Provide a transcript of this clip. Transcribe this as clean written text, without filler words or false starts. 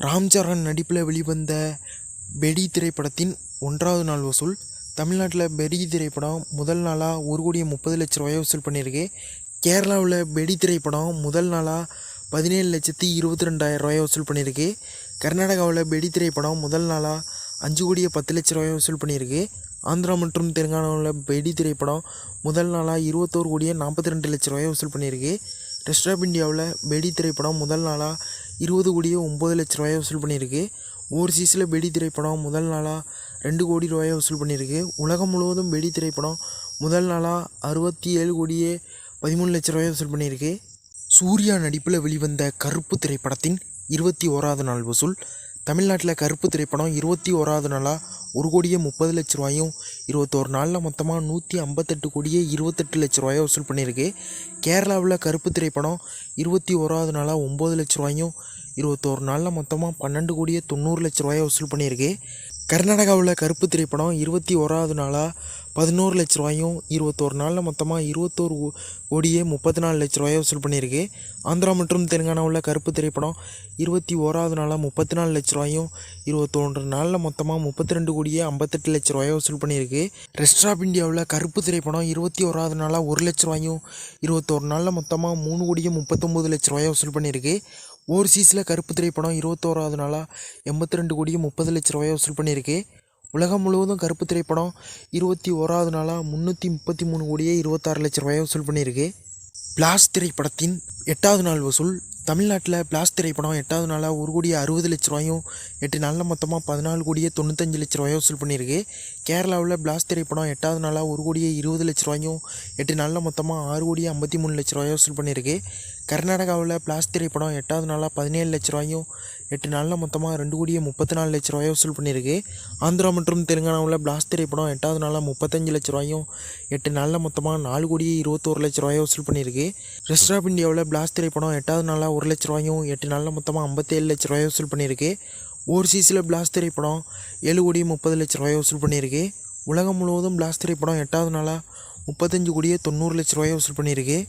ராம் சரண் நடிப்பில் வெளிவந்த பெடி திரைப்படத்தின் 1வது நாள் வசூல். தமிழ்நாட்டில் பெடி திரைப்படம் முதல் நாளாக 1,30,00,000 வசூல் பண்ணியிருக்கு. கேரளாவில் பெடி திரைப்படம் முதல் நாளாக 17,22,000 வசூல் பண்ணியிருக்கு. கர்நாடகாவில் பெடி திரைப்படம் முதல் நாளாக 5,10,00,000 வசூல் பண்ணியிருக்கு. ஆந்திரா மற்றும் தெலுங்கானாவில் பெடி திரைப்படம் முதல் நாளாக 21,42,00,000 வசூல் பண்ணியிருக்கு. ரெஸ்ட் ஆஃப் இந்தியாவில் பெடி திரைப்படம் முதல் நாளாக 20,09,00,000 வசூல் பண்ணியிருக்கு. ஓவர்சீஸில் பெடி திரைப்படம் முதல் நாளாக 2 கோடி ரூபாயை வசூல் பண்ணியிருக்கு. உலகம் முழுவதும் பெடி திரைப்படம் முதல் நாளாக 67,13,00,000 வசூல் பண்ணியிருக்கு. சூர்யா நடிப்பில் வெளிவந்த கருப்பு திரைப்படத்தின் 21வது நாள் வசூல். தமிழ்நாட்டில் கருப்பு திரைப்படம் 21வது நாளாக 1,30,00,000 21 நாளில் மொத்தமாக 158,28,00,000 வசூல் பண்ணியிருக்கு. கேரளாவில் கருப்பு திரைப்படம் 21வது நாளாக 9,00,000 21 நாளில் மொத்தமாக 12,90,00,000 வசூல் பண்ணியிருக்கு. கர்நாடகாவில் கருப்பு திரைப்படம் 21வது நாளாக 11,00,000 21 நாளில் மொத்தமாக 21,34,00,000 வசூல் பண்ணியிருக்கு. ஆந்திரா மற்றும் தெலுங்கானாவில் கருப்பு திரைப்படம் 21வது நாளாக 34,00,000 21 நாளில் மொத்தமாக 32,58,00,000 வசூல் பண்ணியிருக்கு. ரெஸ்ட் ஆஃப் இந்தியாவில் கருப்பு திரைப்படம் 21வது நாளாக 1,00,000 21 நாளில் மொத்தமாக 3,39,00,000 வசூல் பண்ணியிருக்கு. ஓவர்சீஸில் கருப்பு திரைப்படம் 21வது நாளாக 82,30,00,000 வசூல் பண்ணியிருக்கு. உலகம் முழுவதும் கருப்பு திரைப்படம் 21வது நாளாக 333,26,00,000 வசூல் பண்ணியிருக்கு. பிளாஸ் திரைப்படத்தின் 8வது நாள் வசூல். தமிழ்நாட்டில் பிளாஸ் திரைப்படம் 8வது நாளாக 1,60,00,000 8 நாளில் மொத்தமாக 14,95,00,000 வசூல் பண்ணியிருக்கு. கேரளாவில் பிளாஸ் திரைப்படம் 8வது நாளாக 1,20,00,000 8 நாளில் மொத்தமாக 6,53,00,000 வசூல் பண்ணியிருக்கு. கர்நாடகாவில் பிளாஸ் திரைப்படம் 8வது நாளாக 17,00,000 8 நாளில் மொத்தமாக 2,34,00,000 வசூல் பண்ணியிருக்கு. ஆந்திரா மற்றும் தெலுங்கானாவில் பிளாஸ் திரைப்படம் 8வது நாளாக 35,00,000 8 நாளில் மொத்தமாக 4,21,00,000 வசூல் பண்ணியிருக்கு. ரெஸ்ட் ஆஃப் இந்தியாவில் பிளாஸ் திரைப்படம் 8வது நாளாக 1,00,000 8 நாளில் மொத்தமாக 57,00,000 வசூல் பண்ணியிருக்கு. ஓவர்சீஸில் பிளாஸ் திரைப்படம் 7,30,00,000 வசூல் பண்ணியிருக்கு. உலகம் முழுவதும் பிளாஸ் திரைப்படம் 8வது நாளாக 35,90,00,000 வசூல் பண்ணியிருக்கு.